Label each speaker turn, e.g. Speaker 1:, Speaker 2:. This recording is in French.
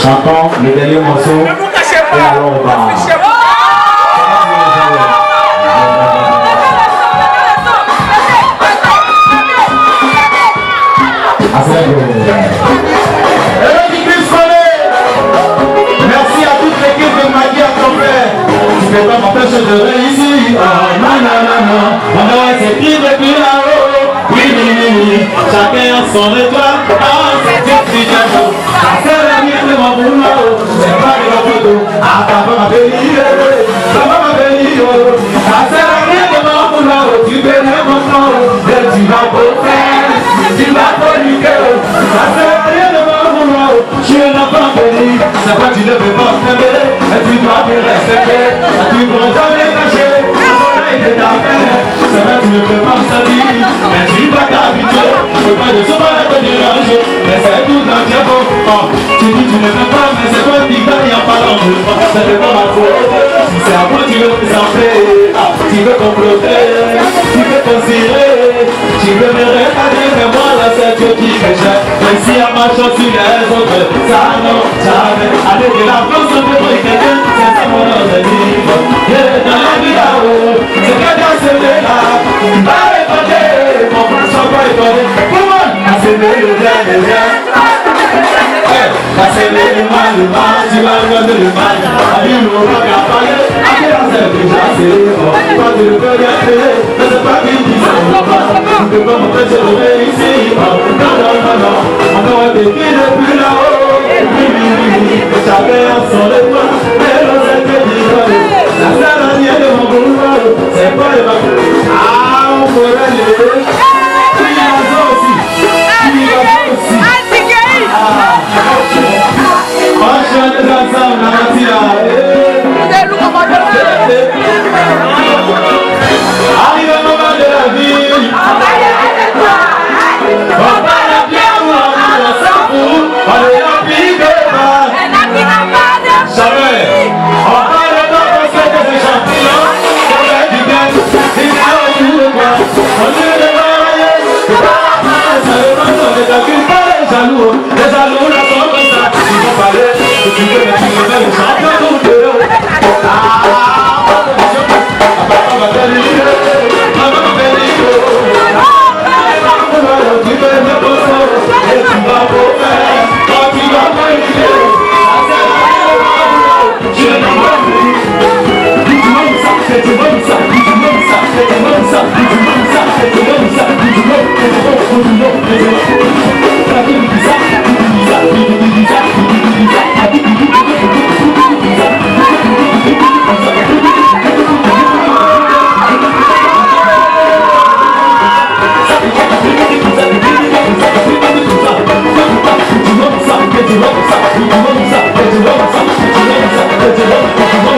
Speaker 1: Chantons le dernier morceau et alors on va. Merci à toute l'équipe de Maggie à ton frère. Tu peux pas m'empêcher de réussir. Oh non, non, non, non. On doit s'écrire depuis là-haut. Oui, oui, oui, oui. Chacun a son étoile. Ah, c'est une petite chose. C'est la mienne de mon boulot. C'est pas de mon photo. Ah, papa m'a béni. Papa m'a béni. Ah, c'est la mienne de mon boulot. Tu bénis mon nom. Et tu vas pour faire. Tu vas pour niquer. Ah, c'est la mienne de mon boulot. Tu es l'enfant béni. C'est quoi tu ne peux pas t'aimer. Et tu dois me respecter. Tu ne pourras jamais cacher. C'est vrai, tu ne peux pas salir, mais tu vas t'habituer. Je ne peux pas de sauver te déranger, mais c'est tout un diable. Tu dis tu ne peux pas, mais c'est toi qui gagne en parlant de moi. Ça n'est pas ma faute. Si c'est à moi, tu veux me saper. Tu veux comploter, tu veux considérer. Tu veux me regarder, mais moi là c'est Dieu qui me gère. Même si à ma chance sur les autres, ça non, jamais. Allez, de la France, on peut voir quelqu'un, c'est ça mon organisme. Dans la vie là-haut. C'est que dans ce là, pas répondre, mon frère s'en va étonner. Comment? Asséner le bien, le bien. Asséner le mal, tu vas regarder le mal. Allez, on va bien parler. Après la scène, déjà c'est pas de le faire gâter. Mais c'est pas qu'il dit ça, on va pas. Tu peux pas m'empêcher de réussir. Non, non, non, non. On aurait vécu depuis là-haut. Oui, oui, oui. Et chacun a son étoile. Mais l'on s'est fait dire. La salade de mon boulot, c'est pas le bac. Ah, on pourrait aller. Il y a ça aussi. Il y a ça aussi. On chante ensemble, Natia. Arrive le moment de la vie. On va la pierre ou on s'en fout. On est la pire de pas. Jamais. Les jaloux là sont comme ça, ils vont parler, tu veux mettre le champion de deux. Let's go.